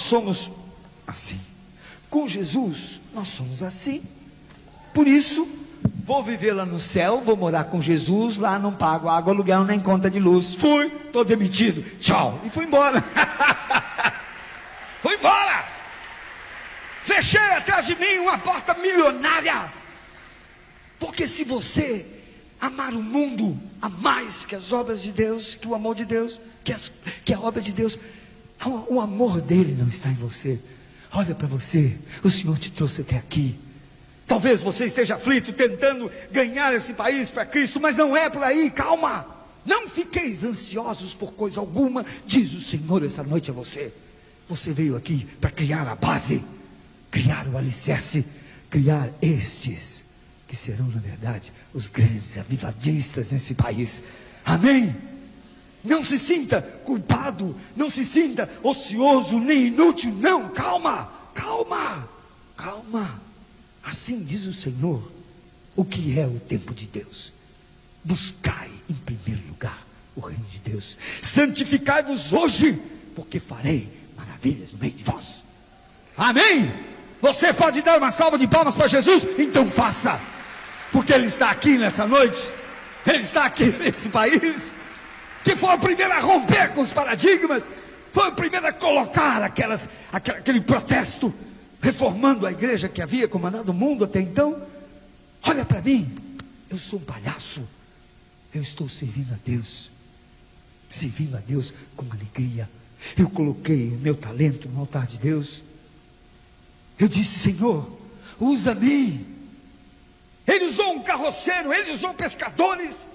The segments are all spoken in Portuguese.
nós somos assim. Com Jesus, nós somos assim. Por isso, vou viver lá no céu, vou morar com Jesus, lá não pago água, aluguel, nem conta de luz. Fui, estou demitido, tchau. E fui embora. Fui embora. Fechei atrás de mim uma porta milionária. Porque se você amar o mundo a mais que as obras de Deus, que o amor de Deus, que a obra de Deus, o amor dele não está em você. Olha para você, o Senhor te trouxe até aqui. Talvez você esteja aflito, tentando ganhar esse país para Cristo, mas não é por aí, calma. Não fiqueis ansiosos por coisa alguma, diz o Senhor essa noite a você. Você veio aqui para criar a base, criar o alicerce, criar estes que serão, na verdade, os grandes avivadistas nesse país. Amém? Não se sinta culpado, não se sinta ocioso nem inútil, não, calma, calma, calma. Assim diz o Senhor, o que é o tempo de Deus? Buscai em primeiro lugar o reino de Deus, santificai-vos hoje, porque farei maravilhas no meio de vós. Amém? Você pode dar uma salva de palmas para Jesus? Então faça, porque Ele está aqui nessa noite, Ele está aqui nesse país, que foi o primeiro a romper com os paradigmas, foi o primeiro a colocar aquele protesto, reformando a igreja que havia comandado o mundo até então. Olha para mim, eu sou um palhaço, eu estou servindo a Deus com alegria. Eu coloquei o meu talento no altar de Deus. Eu disse: Senhor, usa-me. Ele usou um carroceiro, Ele usou pescadores,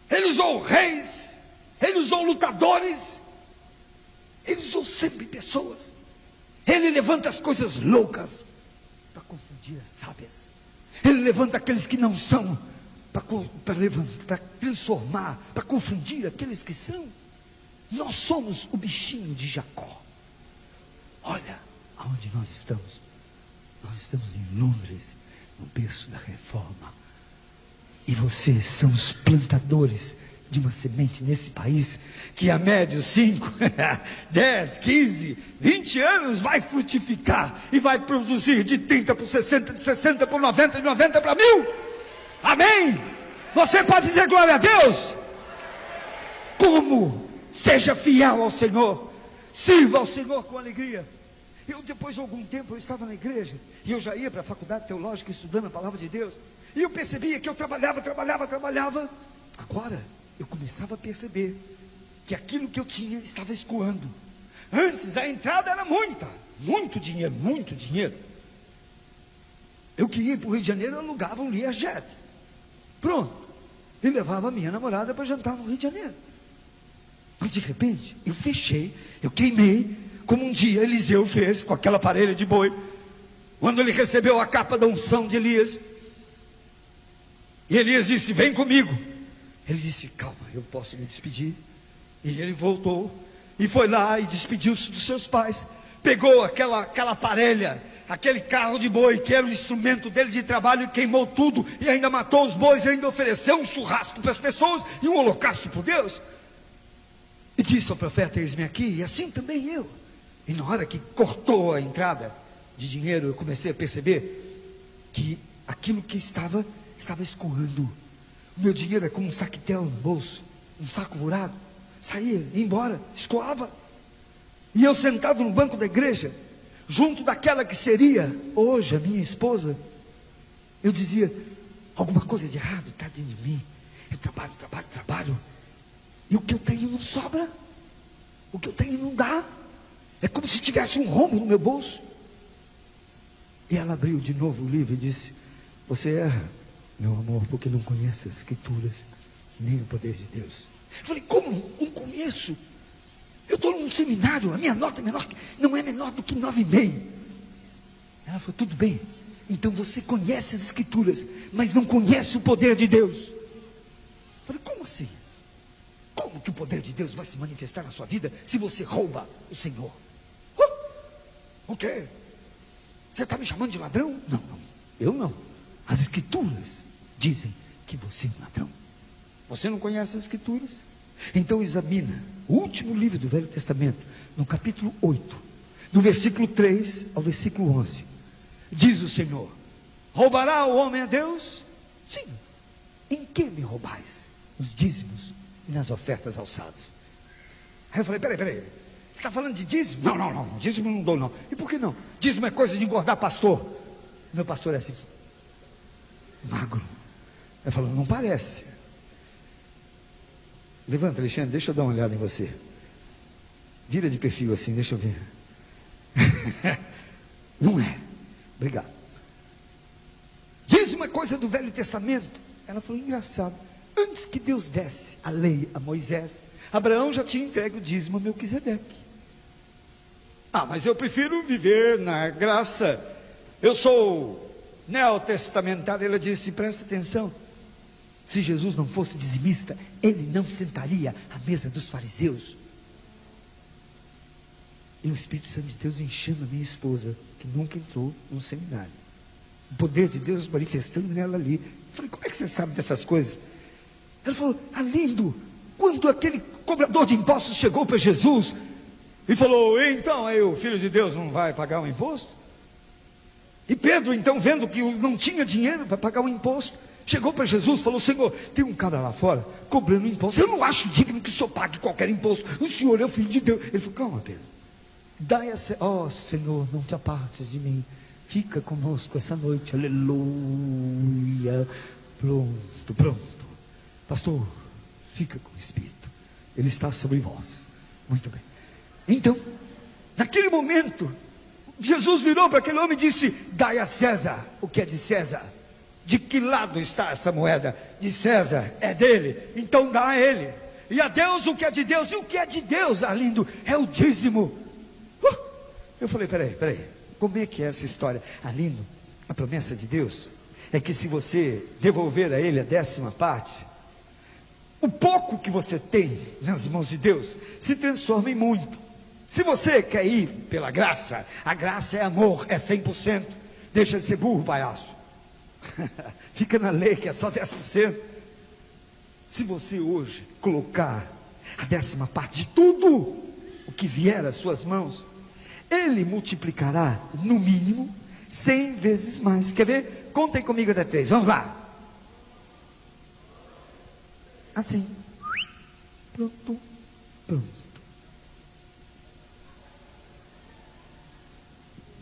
Ele usou reis, Ele usou lutadores, Ele usou sempre pessoas. Ele levanta as coisas loucas para confundir as sábias. Ele levanta aqueles que não são para transformar, para confundir aqueles que são. Nós somos o bichinho de Jacó. Olha aonde nós estamos. Nós estamos em Londres, no berço da reforma. E vocês são os plantadores de uma semente nesse país, que a médio 5, 10, 15, 20 anos vai frutificar, e vai produzir de 30 por 60, de 60 por 90, de 90 para 1000, amém? Você pode dizer glória a Deus? Como? Seja fiel ao Senhor, sirva ao Senhor com alegria. Depois de algum tempo, eu estava na igreja, e eu já ia para a faculdade teológica, estudando a palavra de Deus, e eu percebia que eu trabalhava, agora eu começava a perceber que aquilo que eu tinha estava escoando. Antes a entrada era muito dinheiro. Eu queria ir para o Rio de Janeiro, eu alugava um Learjet, pronto, e levava a minha namorada para jantar no Rio de Janeiro. Mas de repente eu queimei, como um dia Eliseu fez com aquela parelha de boi, quando ele recebeu a capa da unção de Elias. E Elias disse: vem comigo. Ele disse: calma, eu posso me despedir. E ele voltou e foi lá e despediu-se dos seus pais. Pegou aquela parelha, aquele carro de boi que era o instrumento dele de trabalho, e queimou tudo, e ainda matou os bois, e ainda ofereceu um churrasco para as pessoas e um holocausto por Deus. E disse ao profeta: eis-me aqui, e assim também eu. E na hora que cortou a entrada de dinheiro, eu comecei a perceber que aquilo que estava escoando. O meu dinheiro é como um saquetel no bolso, um saco furado, saía, ia embora, escoava. E eu sentado no banco da igreja, junto daquela que seria hoje a minha esposa, eu dizia: alguma coisa de errado está dentro de mim. Eu trabalho, e o que eu tenho não sobra, o que eu tenho não dá. É como se tivesse um rombo no meu bolso. E ela abriu de novo o livro e disse: você erra, meu amor, porque não conhece as escrituras, nem o poder de Deus. Eu falei: como? Não conheço. Eu estou num seminário, a minha nota não é menor do que 9,5. Ela falou: tudo bem, então você conhece as escrituras, mas não conhece o poder de Deus. Eu falei: como assim? Como que o poder de Deus vai se manifestar na sua vida se você rouba o Senhor? O quê? Você está me chamando de ladrão? Não, eu não. As escrituras dizem que você é um ladrão. Você não conhece as escrituras? Então examina o último livro do Velho Testamento, no capítulo 8, do versículo 3 ao versículo 11. Diz o Senhor: roubará o homem a Deus? Sim. Em que me roubais? Nos dízimos e nas ofertas alçadas. Aí eu falei: peraí, você está falando de dízimo? Não, dízimo não dou não. E por que não? Dízimo é coisa de engordar pastor. Meu pastor é assim, magro. Ele falou: não parece. Levanta, Alexandre, deixa eu dar uma olhada em você. Vira de perfil assim, deixa eu ver. Não é. Obrigado. Dízimo é coisa do Velho Testamento. Ela falou: engraçado, antes que Deus desse a lei a Moisés, Abraão já tinha entregue o dízimo a Melquisedeque. Mas eu prefiro viver na graça. Eu sou neotestamentário. Ela disse: presta atenção, se Jesus não fosse dizimista, ele não sentaria à mesa dos fariseus. E o Espírito Santo de Deus enchendo a minha esposa, que nunca entrou num seminário, o poder de Deus manifestando nela ali. Eu falei: como é que você sabe dessas coisas? Ela falou: Arlindo, quando aquele cobrador de impostos chegou para Jesus e falou: então aí o Filho de Deus não vai pagar o imposto? E Pedro, então, vendo que não tinha dinheiro para pagar o imposto, chegou para Jesus e falou: Senhor, tem um cara lá fora cobrando imposto, eu não acho digno que o Senhor pague qualquer imposto, o Senhor é o Filho de Deus. Ele falou: calma, Pedro, dai a Senhor, não te apartes de mim, fica conosco essa noite, aleluia. Pronto, pastor, fica com o Espírito, ele está sobre vós. Muito bem. Então, naquele momento, Jesus virou para aquele homem e disse: dai a César o que é de César. De que lado está essa moeda? De César, é dele, então dá a ele. E a Deus o que é de Deus. E o que é de Deus, Arlindo, é o dízimo. Eu falei: peraí, como é que é essa história? Arlindo, a promessa de Deus é que se você devolver a ele a 10ª parte, o pouco que você tem nas mãos de Deus se transforma em muito. Se você quer ir pela graça, a graça é amor, é 100%. Deixa de ser burro, palhaço. Fica na lei que é só 10%. Se você hoje colocar a 10ª parte de tudo o que vier às suas mãos, ele multiplicará no mínimo 100 vezes mais. Quer ver? Contem comigo até 3, vamos lá. Assim. Pronto.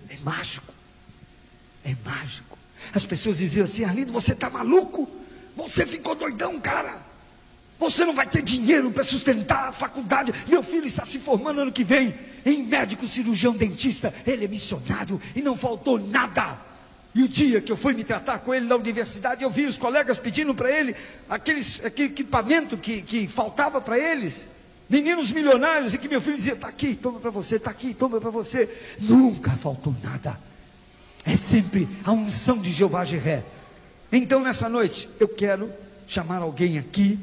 É mágico. As pessoas diziam assim: Arlindo, você está maluco? Você ficou doidão, cara. Você não vai ter dinheiro para sustentar a faculdade. Meu filho está se formando ano que vem em médico, cirurgião, dentista. Ele é missionário e não faltou nada. E o dia que eu fui me tratar com ele na universidade, eu vi os colegas pedindo para ele aquele equipamento que faltava para eles. Meninos milionários, e que meu filho dizia: está aqui, toma para você, está aqui, toma para você. Nunca faltou nada. É sempre a unção de Jeová Jiré. Então nessa noite eu quero chamar alguém aqui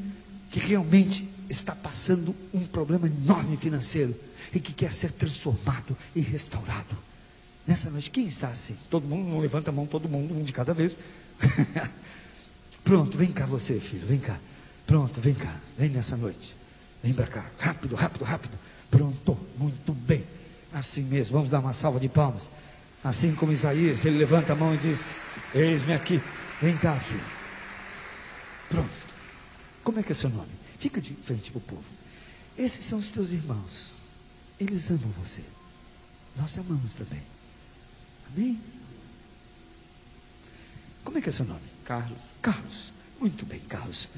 que realmente está passando um problema enorme financeiro e que quer ser transformado e restaurado. Nessa noite, quem está assim? Todo mundo, não levanta a mão, todo mundo, um de cada vez. Pronto, vem cá você, filho, vem cá. Pronto, vem cá, vem nessa noite. Vem para cá, rápido. Pronto, muito bem. Assim mesmo, vamos dar uma salva de palmas. Assim como Isaías, ele levanta a mão e diz: eis-me aqui. Vem cá, filho. Pronto. Como é que é seu nome? Fica de frente para o povo. Esses são os teus irmãos. Eles amam você. Nós amamos também. Amém? Como é que é seu nome? Carlos. Muito bem, Carlos.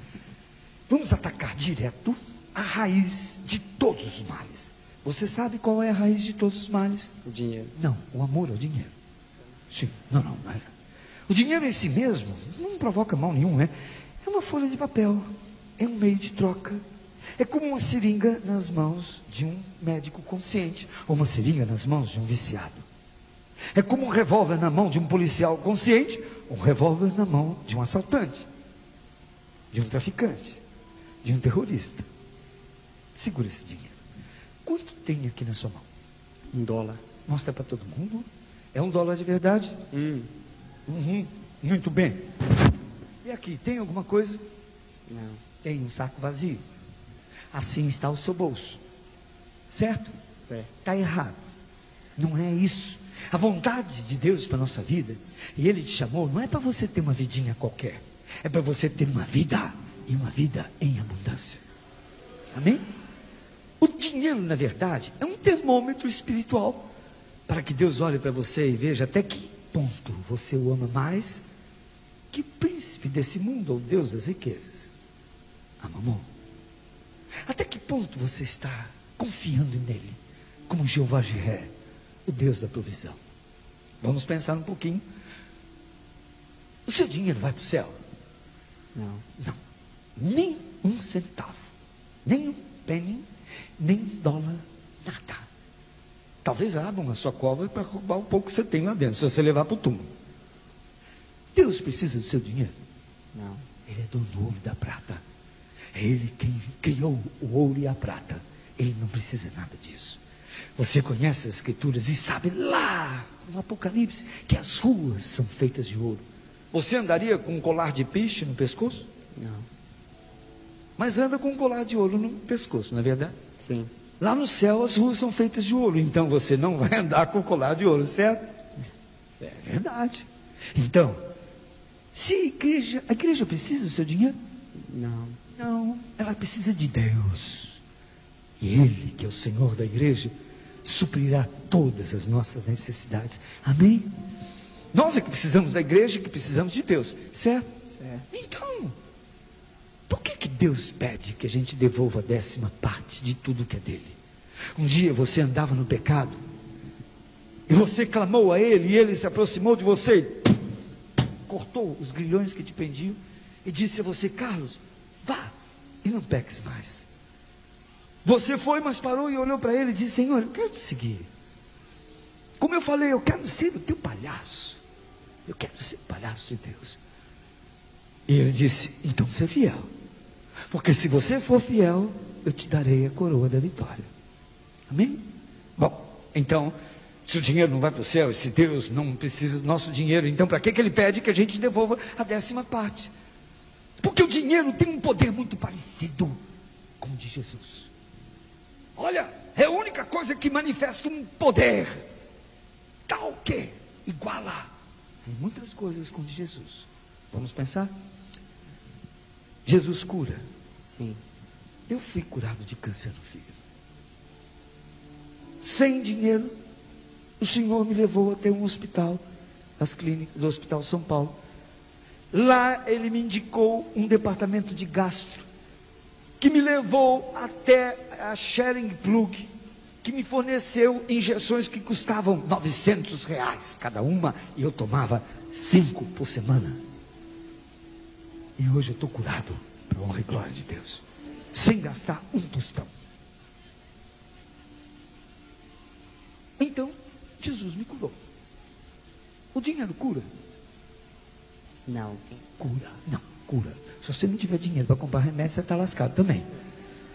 Vamos atacar direto a raiz de todos os males. Você sabe qual é a raiz de todos os males? O dinheiro. Não, o amor ao dinheiro. Sim, não é. O dinheiro em si mesmo não provoca mal nenhum, é uma folha de papel, é um meio de troca. É como uma seringa nas mãos de um médico consciente, ou uma seringa nas mãos de um viciado. É como um revólver na mão de um policial consciente, um revólver na mão de um assaltante, de um traficante, de um terrorista. Segura esse dinheiro. Quanto tem aqui na sua mão? $1. Mostra para todo mundo. É $1 de verdade? Muito bem. E aqui, tem alguma coisa? Não. Tem um saco vazio. Assim está o seu bolso. Certo? Certo. Está errado. Não é isso. A vontade de Deus para a nossa vida, e Ele te chamou, não é para você ter uma vidinha qualquer, é para você ter uma vida, e uma vida em abundância. Amém? O dinheiro, na verdade, é um termômetro espiritual, para que Deus olhe para você e veja até que ponto você o ama mais que o príncipe desse mundo, ou Deus das riquezas. Mamon. Até que ponto você está confiando nele, como Jeová Jiré, o Deus da provisão? Vamos pensar um pouquinho. O seu dinheiro vai para o céu? Não. Não, nem um centavo, nem um penny, nem um dólar, nada. Talvez abram a sua cova para roubar um pouco que você tem lá dentro, se você levar para o túmulo. Deus precisa do seu dinheiro? Não. Ele é dono do ouro e da prata. É Ele quem criou o ouro e a prata. Ele não precisa nada disso. Você conhece as escrituras e sabe lá no Apocalipse que as ruas são feitas de ouro. Você andaria com um colar de piche no pescoço? Não. Mas anda com um colar de ouro no pescoço, não é verdade? Sim. Lá no céu as ruas são feitas de ouro. Então você não vai andar com colar de ouro, certo? É verdade. Então, se a igreja precisa do seu dinheiro? Não. Não, ela precisa de Deus. E Ele, que é o Senhor da igreja, suprirá todas as nossas necessidades. Amém? Nós é que precisamos da igreja, que precisamos de Deus, certo? Certo. Então, por que Deus pede que a gente devolva a 10ª parte de tudo que é dele? Um dia você andava no pecado, e você clamou a Ele, e Ele se aproximou de você, e cortou os grilhões que te prendiam, e disse a você: Carlos, vá e não peques mais. Você foi, mas parou e olhou para ele e disse: Senhor, eu quero te seguir. Como eu falei, eu quero ser o teu palhaço. Eu quero ser palhaço de Deus. E ele disse: então seja fiel, porque se você for fiel, eu te darei a coroa da vitória. Amém? Bom, então, se o dinheiro não vai para o céu, e se Deus não precisa do nosso dinheiro, então para que Ele pede que a gente devolva a 10ª parte? Porque o dinheiro tem um poder muito parecido com o de Jesus. Olha, é a única coisa que manifesta um poder tal que iguala em muitas coisas com o de Jesus. Vamos pensar? Jesus cura. Sim. Eu fui curado de câncer no fígado. Sem dinheiro, o Senhor me levou até um hospital, as clínicas do Hospital São Paulo. Lá Ele me indicou um departamento de gastro, que me levou até a Sharing Plug, que me forneceu injeções que custavam R$900 cada uma, e eu tomava 5 por semana. E hoje eu estou curado, para a honra e glória de Deus, sem gastar um tostão. Então, Jesus me curou. O dinheiro cura? Não. Cura, não, cura. Se você não tiver dinheiro para comprar remédio, você está lascado também,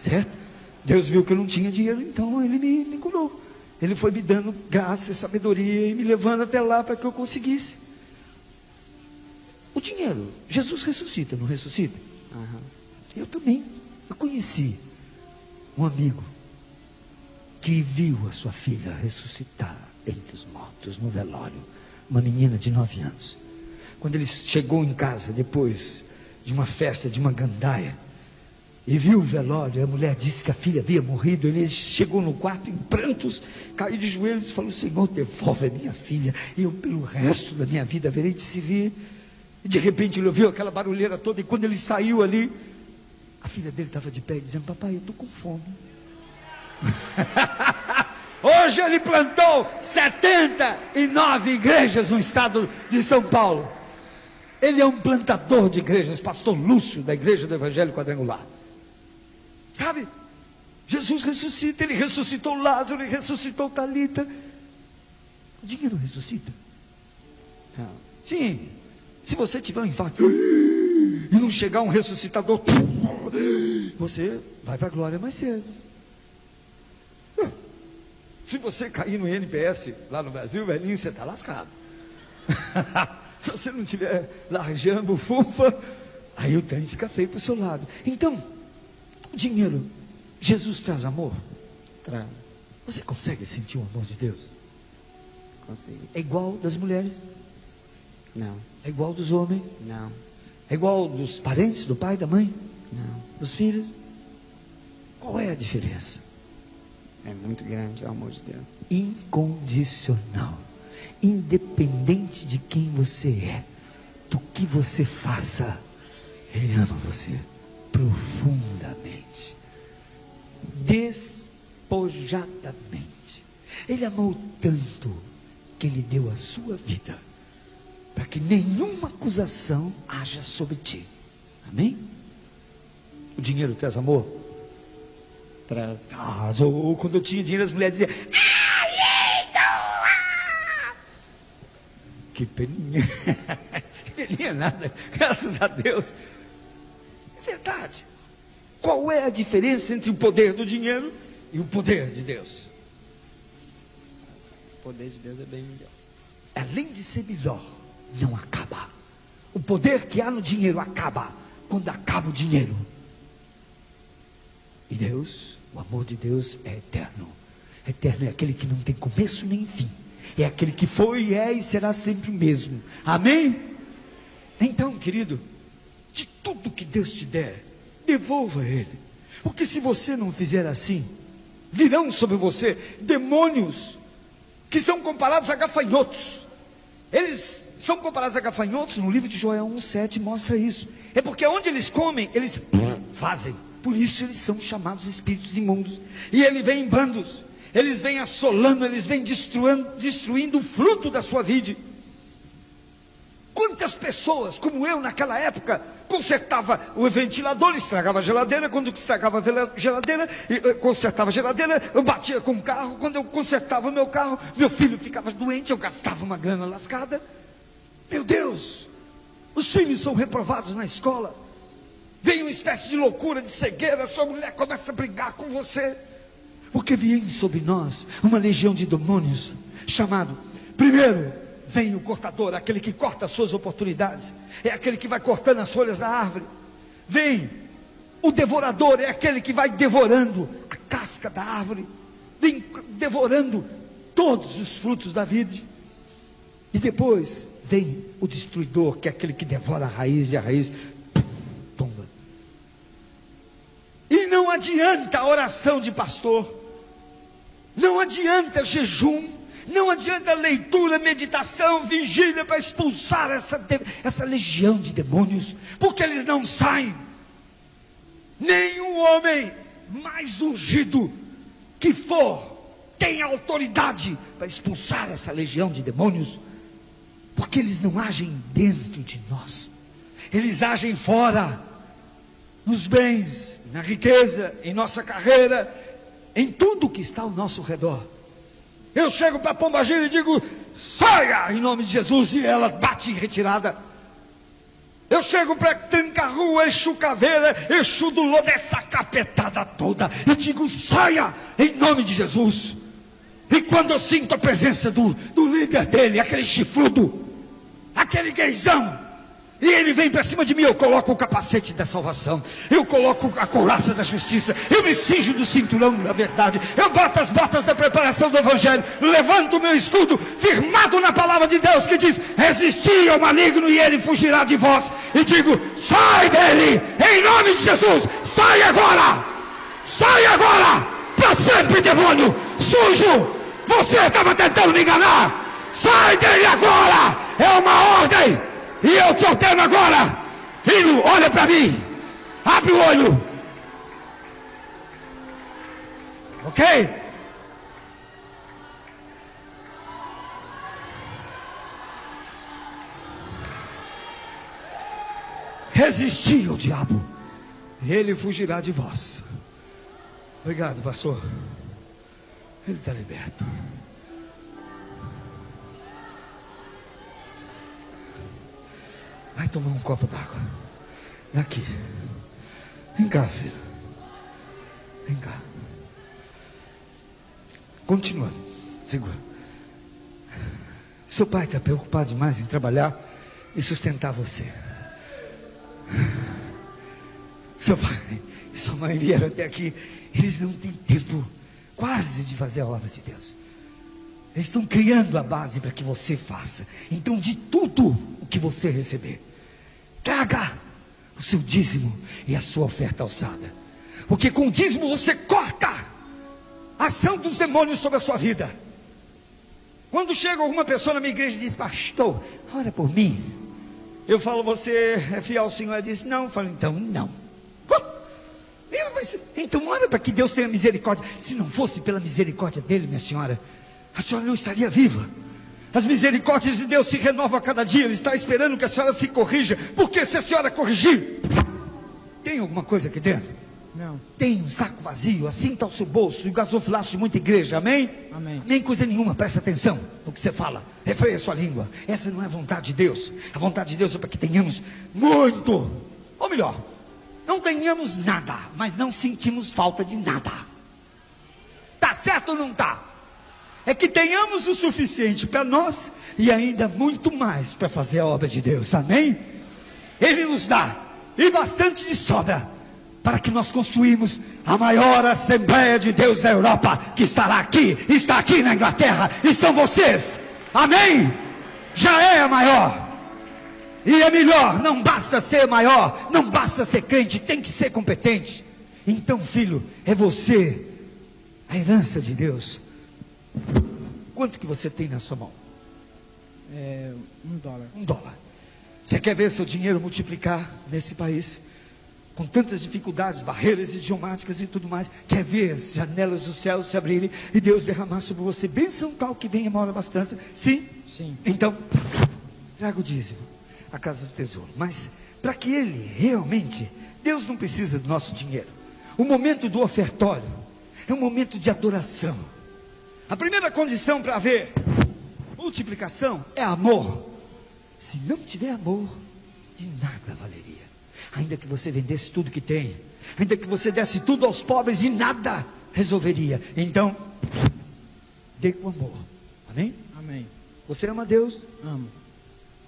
certo? Deus viu que eu não tinha dinheiro, então Ele me curou. Ele foi me dando graça e sabedoria e me levando até lá para que eu conseguisse. O dinheiro, Jesus ressuscita, não ressuscita? Aham. Eu também. Eu conheci um amigo que viu a sua filha ressuscitar entre os mortos no velório, uma menina de 9 anos. Quando ele chegou em casa depois de uma festa, de uma gandaia, e viu o velório, a mulher disse que a filha havia morrido. Ele chegou no quarto em prantos, caiu de joelhos e falou: Senhor, devolve a minha filha, e eu pelo resto da minha vida verei de servir. E de repente ele ouviu aquela barulheira toda, e quando ele saiu ali, a filha dele estava de pé dizendo: papai, eu estou com fome. Hoje ele plantou 79 igrejas no estado de São Paulo. Ele é um plantador de igrejas, pastor Lúcio, da igreja do Evangelho Quadrangular. Sabe, Jesus ressuscita. Ele ressuscitou Lázaro, ele ressuscitou Talita. O dinheiro ressuscita? Não. Sim. Se você tiver um infarto e não chegar um ressuscitador, você vai para a glória mais cedo. Se você cair no INPS lá no Brasil, velhinho, você está lascado. Se você não tiver larjando fufa, aí o trem fica feio para o seu lado. Então, o dinheiro, Jesus traz amor. Traz. Você consegue sentir o amor de Deus? consigo. É igual das mulheres? Não, É igual dos homens? não, É igual dos parentes, do pai, da mãe, não. dos filhos? Qual é a diferença? É muito grande o amor de Deus. Incondicional, independente de quem você é, do que você faça, Ele ama você profundamente, despojadamente. Ele amou tanto que Ele deu a sua vida para que nenhuma acusação haja sobre ti. Amém? O dinheiro traz amor? Traz. Ou quando eu tinha dinheiro, as mulheres diziam: que peninha. Peninha nada, graças a Deus. É verdade. Qual é a diferença entre o poder do dinheiro e o poder de Deus? O poder de Deus é bem melhor. Além de ser melhor, não acaba. O poder que há no dinheiro acaba quando acaba o dinheiro. E Deus, o amor de Deus é eterno. Eterno é aquele que não tem começo nem fim. É aquele que foi, é e será sempre o mesmo. Amém? Então, querido, de tudo que Deus te der, devolva a Ele. Porque se você não fizer assim, virão sobre você demônios que são comparados a gafanhotos. Eles são comparados a gafanhotos. No livro de Joel 1,7 mostra isso. É porque onde eles comem, eles fazem. Por isso eles são chamados espíritos imundos. E ele vem em bandos. Eles vêm assolando, eles vêm destruindo o fruto da sua vida. Quantas pessoas, como eu naquela época, consertava o ventilador, estragava a geladeira. Quando estragava a geladeira, consertava a geladeira, eu batia com o carro. Quando eu consertava o meu carro, meu filho ficava doente, eu gastava uma grana lascada. Meu Deus, os filhos são reprovados na escola. Vem uma espécie de loucura, de cegueira, sua mulher começa a brigar com você. Porque vem sobre nós uma legião de demônios, chamado, primeiro, vem o cortador, aquele que corta as suas oportunidades, é aquele que vai cortando as folhas da árvore. Vem o devorador, é aquele que vai devorando a casca da árvore, vem devorando todos os frutos da vida. E depois vem o destruidor, que é aquele que devora a raiz, e a raiz tomba. E não adianta a oração de pastor, não adianta jejum, não adianta leitura, meditação, vigília para expulsar essa legião de demônios, porque eles não saem. Nenhum homem mais ungido que for tem autoridade para expulsar essa legião de demônios, porque eles não agem dentro de nós, eles agem fora, nos bens, na riqueza, em nossa carreira, em tudo que está ao nosso redor. Eu chego para a pombagira e digo: saia em nome de Jesus, e ela bate em retirada. Eu chego para Tranca-Rua, Exu Caveira, Exu do Lô, dessa capetada toda, e digo: saia em nome de Jesus. E quando eu sinto a presença do líder dele, aquele chifrudo, aquele gaysão, e ele vem para cima de mim, eu coloco o capacete da salvação, eu coloco a couraça da justiça, eu me cinjo do cinturão da verdade, eu boto as botas da preparação do evangelho, levanto o meu escudo, firmado na palavra de Deus, que diz: resisti ao maligno e ele fugirá de vós, e digo: sai dele, em nome de Jesus, sai agora, para sempre, demônio sujo, você estava tentando me enganar, sai dele agora, é uma ordem. E eu te ordeno agora, filho, olha para mim, abre o olho, ok? Resisti ao diabo, ele fugirá de vós. Obrigado, pastor. Ele está liberto. Vai tomar um copo d'água. Daqui. Vem cá, filho. Vem cá. Continuando. Segura. Seu pai está preocupado demais em trabalhar e sustentar você. Seu pai e sua mãe vieram até aqui. Eles não têm tempo quase de fazer a obra de Deus. Eles estão criando a base para que você faça. Então, de tudo o que você receber, traga o seu dízimo e a sua oferta alçada. Porque com o dízimo você corta a ação dos demônios sobre a sua vida. Quando chega alguma pessoa na minha igreja e diz: pastor, ora por mim, eu falo: você é fiel ao Senhor? Ela diz: não. Eu falo: então não. Então ora para que Deus tenha misericórdia. Se não fosse pela misericórdia dele, minha senhora, a senhora não estaria viva. As misericórdias de Deus se renovam a cada dia. Ele está esperando que a senhora se corrija. Porque se a senhora corrigir, tem alguma coisa aqui dentro? Não. Tem um saco vazio, assim está o seu bolso, e o gasofilaço de muita igreja, amém? Amém. Nem coisa nenhuma, presta atenção no que você fala, refreia a sua língua. Essa não é a vontade de Deus. A vontade de Deus é para que tenhamos muito, ou melhor, não tenhamos nada, mas não sentimos falta de nada. Tá certo ou não tá? É que tenhamos o suficiente para nós e ainda muito mais para fazer a obra de Deus, amém? Ele nos dá, e bastante de sobra, para que nós construímos a maior Assembleia de Deus da Europa, que estará aqui, está aqui na Inglaterra, e são vocês, amém? Já é a maior, e é melhor. Não basta ser maior, não basta ser crente, tem que ser competente. Então, filho, é você, a herança de Deus. Quanto que você tem na sua mão? $1. $1. Você quer ver seu dinheiro multiplicar nesse país, com tantas dificuldades, barreiras idiomáticas e tudo mais? Quer ver as janelas do céu se abrirem e Deus derramar sobre você bênção tal que venha uma hora abastança? Sim? Sim. Então, traga o dízimo à casa do tesouro. Mas para que ele realmente, Deus não precisa do nosso dinheiro. O momento do ofertório é um momento de adoração. A primeira condição para haver multiplicação é amor. Se não tiver amor, de nada valeria. Ainda que você vendesse tudo que tem, ainda que você desse tudo aos pobres, de nada resolveria. Então, dê com amor. Amém? Amém. Você ama Deus? Amo.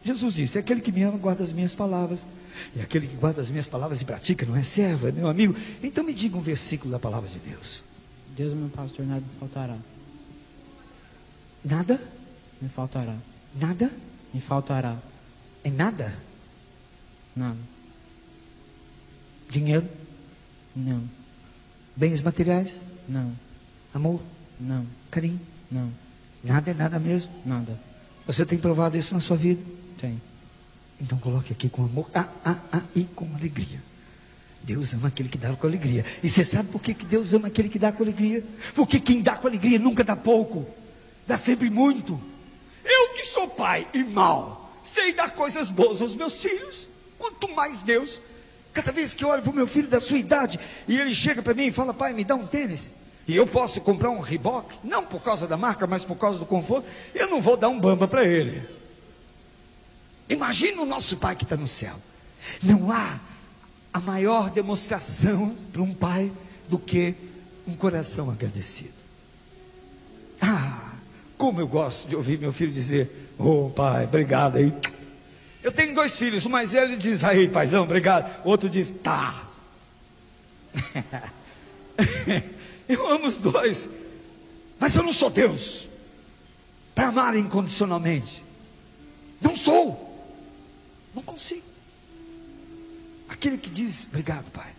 Jesus disse: aquele que me ama guarda as minhas palavras, e aquele que guarda as minhas palavras e pratica não é servo, é meu amigo. Então me diga um versículo da palavra de Deus. Deus, meu pastor, nada me faltará. Nada? Me faltará. Nada? Me faltará. É nada? Nada. Dinheiro? Não. Bens materiais? Não. Amor? Não. Carinho? Não. Nada é nada mesmo? Nada. Você tem provado isso na sua vida? Tem. Então coloque aqui com amor e com alegria. Deus ama aquele que dá com alegria. E você sabe por que Deus ama aquele que dá com alegria? Porque quem dá com alegria nunca dá pouco, dá sempre muito. Eu que sou pai e mal, sei dar coisas boas aos meus filhos, quanto mais Deus. Cada vez que eu olho para o meu filho da sua idade, e ele chega para mim e fala: pai, me dá um tênis, e eu posso comprar um Reebok, não por causa da marca, mas por causa do conforto, eu não vou dar um bamba para ele. Imagina o nosso pai que está no céu. Não há a maior demonstração para um pai do que um coração agradecido. Como eu gosto de ouvir meu filho dizer: ô pai, obrigado aí. Eu tenho 2 filhos, o mais velho diz: aí paizão, obrigado. O outro diz: tá. Eu amo os dois, mas eu não sou Deus para amar incondicionalmente. Não sou, não consigo. Aquele que diz: obrigado, pai,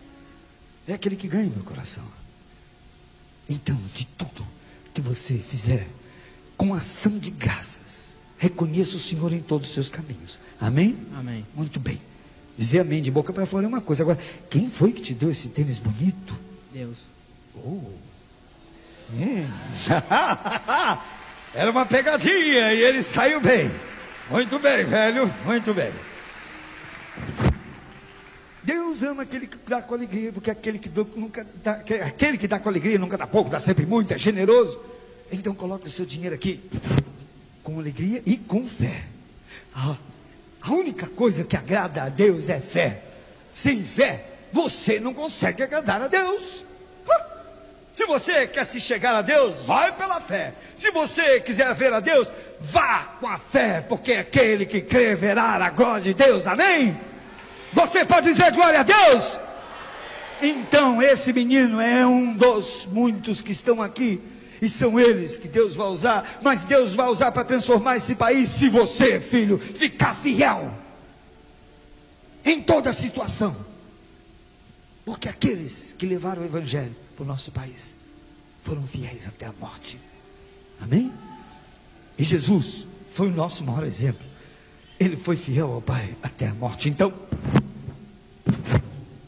é aquele que ganha meu coração. Então, de tudo que você fizer, com ação de graças, reconheça o Senhor em todos os seus caminhos. Amém? Amém. Muito bem. Dizer amém de boca para fora é uma coisa. Agora, quem foi que te deu esse tênis bonito? Deus. Era uma pegadinha e ele saiu bem. Muito bem, velho, muito bem. Deus ama aquele que dá com alegria, porque aquele que dá com alegria nunca dá pouco, dá sempre muito, é generoso. Então coloque o seu dinheiro aqui com alegria e com fé. A única coisa que agrada a Deus é fé. Sem fé, você não consegue agradar a Deus. Se você quer se chegar a Deus, vai pela fé. Se você quiser ver a Deus, vá com a fé, porque aquele que crê verá a glória de Deus. Amém? Você pode dizer glória a Deus? Então esse menino é um dos muitos que estão aqui, e são eles que Deus vai usar, mas Deus vai usar para transformar esse país, se você, filho, ficar fiel em toda situação, porque aqueles que levaram o evangelho para o nosso país foram fiéis até a morte. Amém? E Jesus foi o nosso maior exemplo. Ele foi fiel ao Pai até a morte. Então,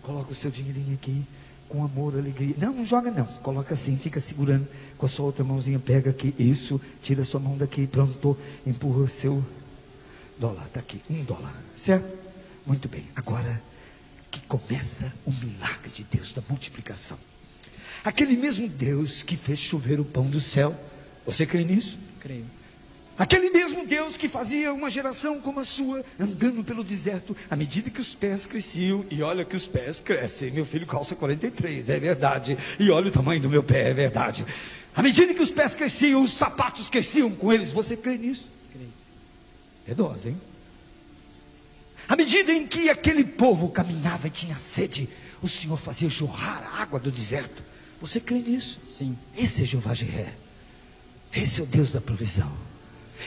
coloca o seu dinheirinho aqui, com amor, alegria. Não joga não, coloca assim, fica segurando com a sua outra mãozinha, pega aqui, isso, tira a sua mão daqui, pronto, empurra o seu dólar, está aqui, $1, certo? Muito bem, agora que começa o milagre de Deus da multiplicação. Aquele mesmo Deus que fez chover o pão do céu, você crê nisso? Creio. Aquele mesmo Deus que fazia uma geração como a sua, andando pelo deserto, à medida que os pés cresciam, e olha que os pés crescem, meu filho calça 43, é verdade, e olha o tamanho do meu pé, é verdade, à medida que os pés cresciam, os sapatos cresciam com eles, você crê nisso? Creio. É dose, hein? À medida em que aquele povo caminhava e tinha sede, o Senhor fazia jorrar a água do deserto, você crê nisso? Sim. Esse é Jeová Jiré, esse é o Deus da provisão.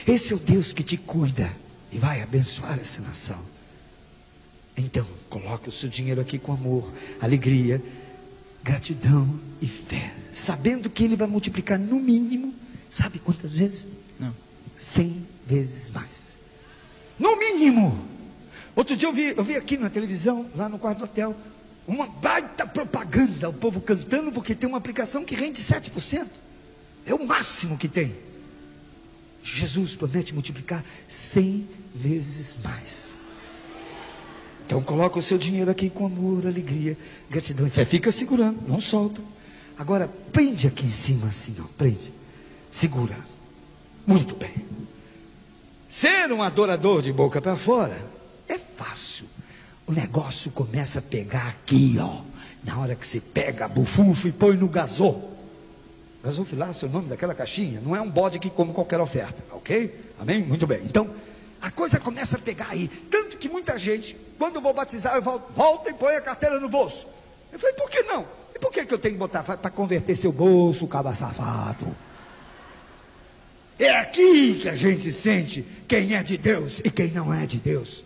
Esse é o Deus que te cuida e vai abençoar essa nação. Então, coloque o seu dinheiro aqui com amor, alegria, gratidão e fé, sabendo que Ele vai multiplicar no mínimo, sabe quantas vezes? Não. 100 vezes mais. No mínimo. Outro dia eu vi aqui na televisão, lá no quarto do hotel, uma baita propaganda, o povo cantando, porque tem uma aplicação que rende 7%. É o máximo que tem. Jesus promete multiplicar 100 vezes mais. Então coloca o seu dinheiro aqui com amor, alegria, gratidão e fé. Fica segurando, não solta. Agora prende aqui em cima assim, ó, prende. Segura. Muito bem. Ser um adorador de boca para fora é fácil. O negócio começa a pegar aqui, ó. Na hora que você pega a bufunfa e põe no gasô. Gasofilácio é o nome daquela caixinha. Não é um bode que come qualquer oferta, ok? Amém? Muito bem. Então, a coisa começa a pegar aí. Tanto que muita gente, quando eu vou batizar, eu volta e põe a carteira no bolso. Eu falei, por que não? E por que eu tenho que botar? Para converter seu bolso, cabra safado. É aqui que a gente sente quem é de Deus e quem não é de Deus.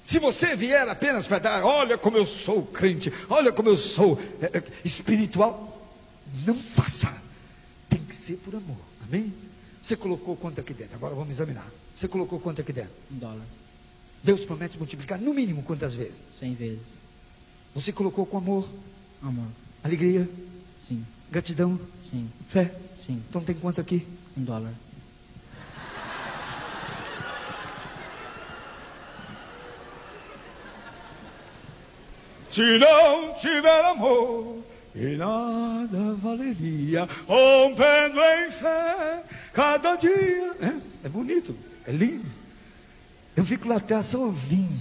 Se você vier apenas para dar, olha como eu sou crente, olha como eu sou espiritual, não faça. Tem que ser por amor. Amém? Você colocou quanto aqui dentro? Agora vamos examinar. Você colocou quanto aqui dentro? $1. Deus promete multiplicar no mínimo quantas vezes? 100 vezes. Você colocou com amor, Amor. alegria, Sim. gratidão, Sim. fé? Sim. Então tem quanto aqui? $1. Se não tiver amor, e nada valeria, rompendo em fé cada dia. É bonito, é lindo. Eu fico lá atrás só ouvindo.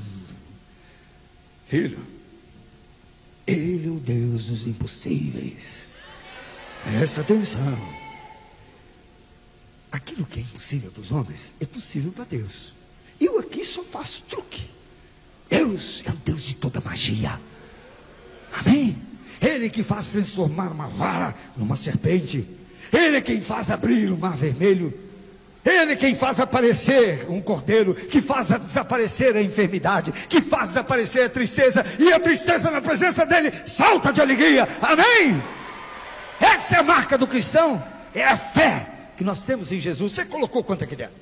Filho, Ele é o Deus dos impossíveis. Presta atenção. Aquilo que é impossível para os homens é possível para Deus. Eu aqui só faço truque. Deus é o Deus de toda magia. Amém? Ele que faz transformar uma vara numa serpente. Ele é quem faz abrir o mar vermelho. Ele é quem faz aparecer um cordeiro, que faz desaparecer a enfermidade, que faz desaparecer a tristeza, e a tristeza na presença dele salta de alegria. Amém? Essa é a marca do cristão, é a fé que nós temos em Jesus. Você colocou quanto aqui dentro?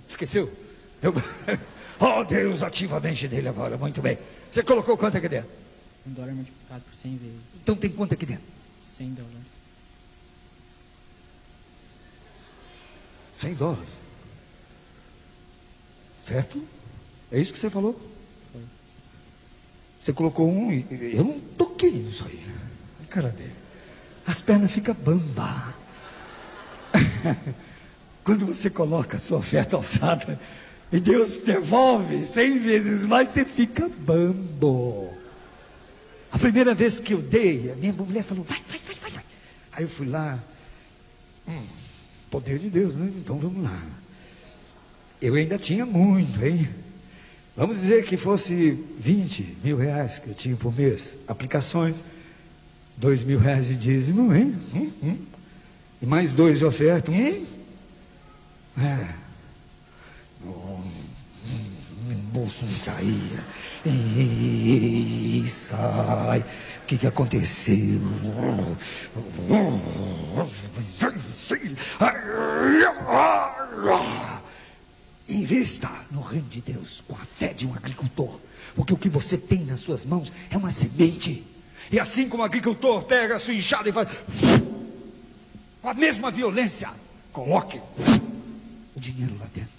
Esqueceu? Oh, Deus, ativa a mente dele agora, muito bem. Você colocou quanto aqui dentro? $1 multiplicado por 100 vezes. Então tem quanto aqui dentro? $100. $100. Certo? É isso que você falou? Foi. Você colocou um e eu não toquei nisso aí. A cara dele. As pernas ficam bamba. Quando você coloca a sua oferta alçada e Deus devolve 100 vezes mais, você fica bambo. A primeira vez que eu dei, a minha mulher falou, vai. Aí eu fui lá, poder de Deus, né? Então vamos lá. Eu ainda tinha muito, hein? Vamos dizer que fosse 20 mil reais que eu tinha por mês, aplicações. R$2.000 de dízimo, hein? E mais 2 de oferta, meu bolso não saía. E sai. O que aconteceu? Investa no reino de Deus com a fé de um agricultor, porque o que você tem nas suas mãos é uma semente. E assim como o agricultor pega a sua enxada e faz com a mesma violência, coloque o dinheiro lá dentro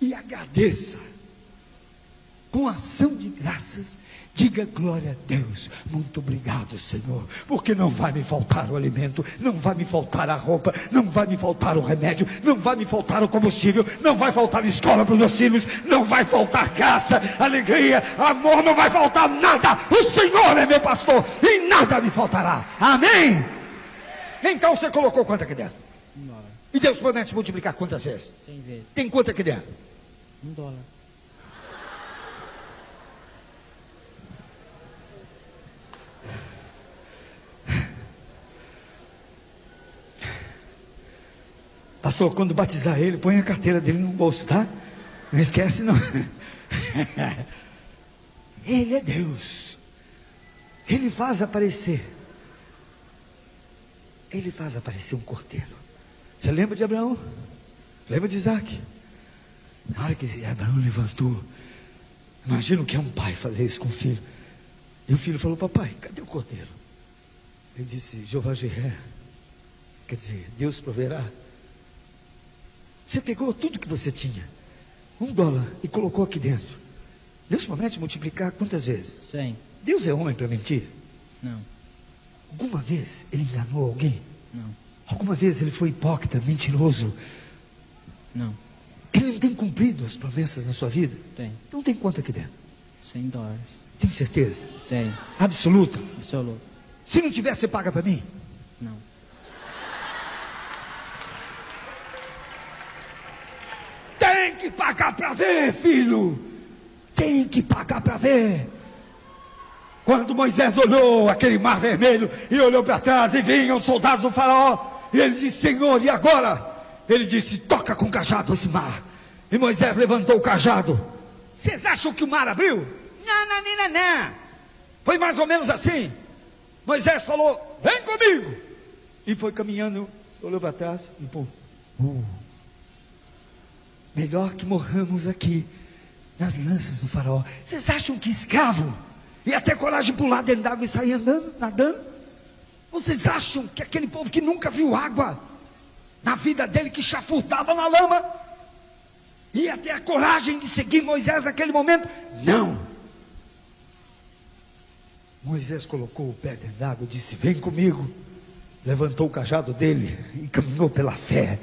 e agradeça com ação de graças. Diga glória a Deus, muito obrigado, Senhor, porque não vai me faltar o alimento, não vai me faltar a roupa, não vai me faltar o remédio, não vai me faltar o combustível, não vai faltar escola para os meus filhos, não vai faltar graça, alegria, amor, não vai faltar nada. O Senhor é meu pastor e nada me faltará. Amém? Então você colocou quanto aqui dentro? $1. E Deus promete multiplicar quantas vezes? 100 vezes. Tem quanto aqui dentro? $1. Pastor, quando batizar ele, põe a carteira dele no bolso, tá? Não esquece não. Ele é Deus. Ele faz aparecer um cordeiro. Você lembra de Abraão? Lembra de Isaac? Na hora que Abraão levantou, imagina o que é um pai fazer isso com o filho. E o filho falou: papai, cadê o cordeiro? Ele disse: Jeová Jiré, quer dizer, Deus proverá. Você pegou tudo que você tinha, $1, e colocou aqui dentro. Deus promete multiplicar quantas vezes? 100. Deus é homem para mentir? Não. Alguma vez ele enganou alguém? Não. Alguma vez ele foi hipócrita, mentiroso? Não. Ele não tem cumprido as promessas na sua vida? Tem. Então tem quanto aqui dentro? $100. Tem certeza? Tem. Absoluta? Absoluto. Se não tivesse, você paga para mim? Não. Tem que pagar para ver, filho. Tem que pagar para ver. Quando Moisés olhou aquele mar vermelho e olhou para trás e vinham os soldados do faraó, e ele disse: Senhor, e agora? Ele disse: toca com o cajado esse mar. E Moisés levantou o cajado. Vocês acham que o mar abriu? Não. Foi mais ou menos assim. Moisés falou: vem comigo. E foi caminhando, olhou para trás e pô. Melhor que morramos aqui nas lanças do faraó. Vocês acham que escravo ia ter coragem de pular dentro d'água e sair andando, nadando? Vocês acham que aquele povo que nunca viu água na vida dele, que chafurdava na lama, ia ter a coragem de seguir Moisés naquele momento? Não. Moisés colocou o pé dentro d'água e disse: vem comigo. Levantou o cajado dele e caminhou pela fé,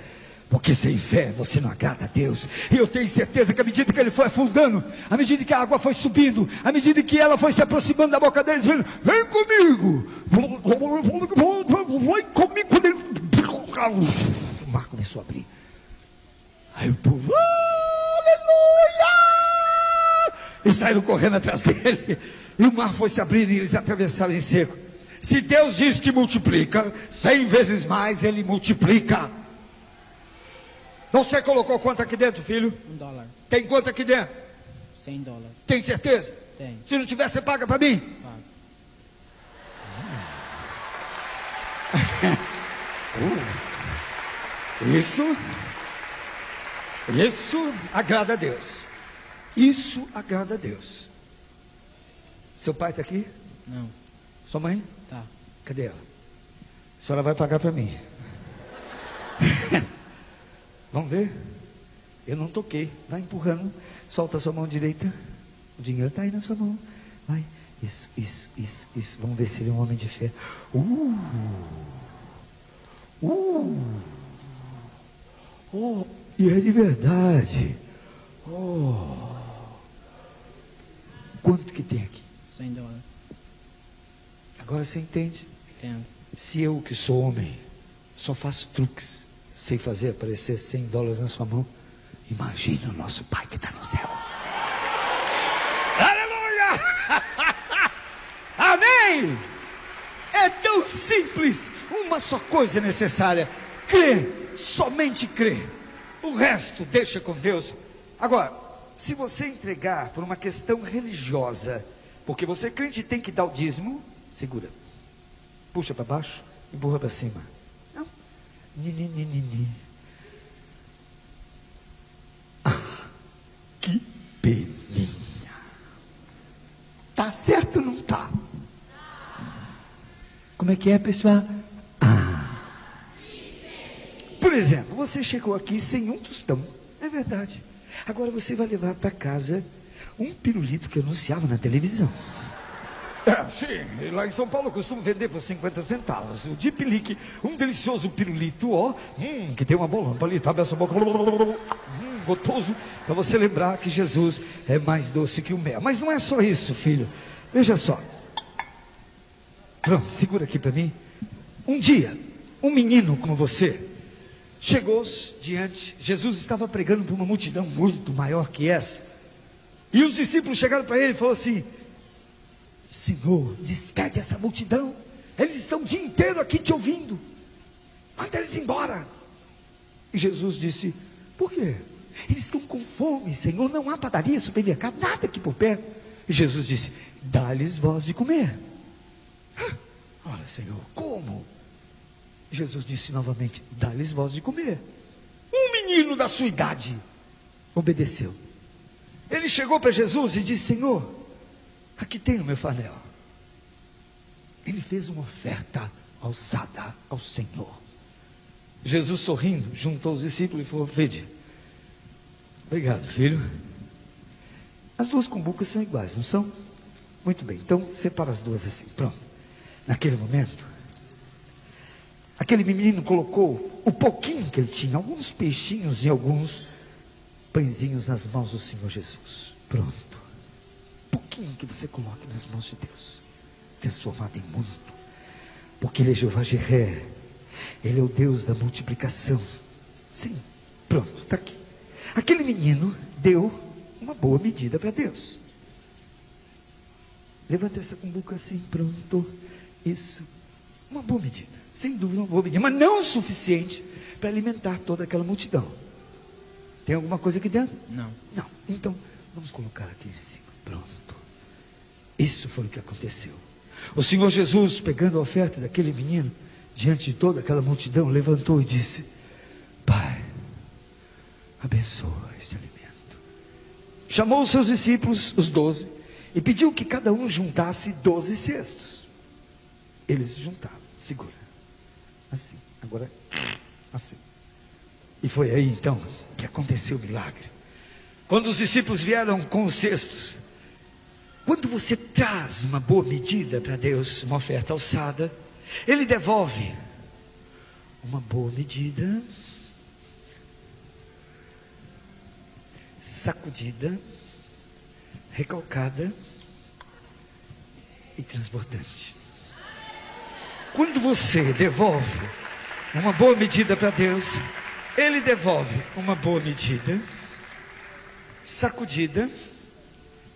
porque sem fé você não agrada a Deus. E eu tenho certeza que à medida que ele foi afundando, à medida que a água foi subindo, à medida que ela foi se aproximando da boca dele, dizendo: vem comigo, vem comigo. Quando ele... o mar começou a abrir. Aí o povo: aleluia! E saíram correndo atrás dele. E o mar foi se abrindo e eles atravessaram em seco. Se Deus diz que multiplica, 100 vezes mais Ele multiplica. Você colocou quanto aqui dentro, filho? $1. Tem quanto aqui dentro? $100. Tem certeza? Tem. Se não tiver, você paga para mim? Pago. Isso agrada a Deus. Isso agrada a Deus. Seu pai está aqui? Não. Sua mãe? Tá. Cadê ela? A senhora vai pagar para mim. Vamos ver? Eu não toquei. Vai empurrando. Solta a sua mão direita. O dinheiro está aí na sua mão. Vai. Isso. Vamos ver se ele é um homem de fé. Oh, e é de verdade. Oh. Quanto que tem aqui? $100. Agora você entende? Entendo. Se eu, que sou homem, só faço truques, sei fazer aparecer $100 na sua mão, imagina o nosso Pai que está no céu. Aleluia! Amém! muito simples. Uma só coisa é necessária: crer, somente crer. O resto deixa com Deus. Agora, se você entregar por uma questão religiosa, porque você crente tem que dar o dízimo, segura, puxa para baixo, empurra para cima. Não. Que peninha. Tá certo ou não tá? Como é que é, pessoal? Por exemplo, você chegou aqui sem um tostão. É verdade. Agora você vai levar para casa um pirulito que anunciava na televisão. Sim, lá em São Paulo eu costumo vender por 50 centavos. O Deep Leak, um delicioso pirulito, ó, que tem uma bola ali, tá? Abre a sua boca, gostoso, para você lembrar que Jesus é mais doce que o mel. Mas não é só isso, filho. Veja só. Pronto, segura aqui para mim. Um dia, um menino como você chegou diante, Jesus estava pregando para uma multidão muito maior que essa. E os discípulos chegaram para ele e falaram assim: Senhor, despede essa multidão. Eles estão o dia inteiro aqui te ouvindo. Manda eles embora. E Jesus disse: por quê? Eles estão com fome, Senhor. Não há padaria, supermercado, nada aqui por perto. E Jesus disse: dá-lhes voz de comer. Ora, Senhor, como? Jesus disse novamente: dá-lhes voz de comer. Um menino da sua idade obedeceu. Ele chegou para Jesus e disse: Senhor, aqui tem o meu farelo. Ele fez uma oferta alçada ao Senhor. Jesus, sorrindo, juntou os discípulos e falou: vede. Obrigado, filho. As duas cumbucas são iguais, não são? Muito bem, então separa as duas assim, pronto. Naquele momento, aquele menino colocou o pouquinho que ele tinha, alguns peixinhos e alguns pãezinhos nas mãos do Senhor Jesus. Pronto. Pouquinho que você coloque nas mãos de Deus, transformado em muito, porque Ele é Jeová Jiré, Ele é o Deus da multiplicação. Sim, pronto, está aqui. Aquele menino deu uma boa medida para Deus. Levanta essa cumbuca assim, pronto. Isso, uma boa medida, sem dúvida uma boa medida, mas não o suficiente para alimentar toda aquela multidão. Tem alguma coisa aqui dentro? Não. Não, então vamos colocar aqui em cima, pronto. Isso foi o que aconteceu. O Senhor Jesus, pegando a oferta daquele menino, diante de toda aquela multidão, levantou e disse: Pai, abençoa este alimento. Chamou os seus discípulos, os 12, e pediu que cada um juntasse 12 cestos. Eles juntaram, segura, assim, agora, assim. E foi aí então que aconteceu o milagre. Quando os discípulos vieram com os cestos, quando você traz uma boa medida para Deus, uma oferta alçada, Ele devolve uma boa medida, sacudida, recalcada e transbordante. Quando você devolve uma boa medida para Deus, Ele devolve uma boa medida, sacudida,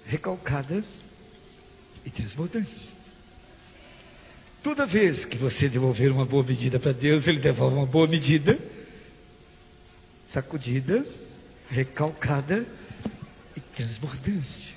recalcada e transbordante. Toda vez que você devolver uma boa medida para Deus, Ele devolve uma boa medida, sacudida, recalcada e transbordante.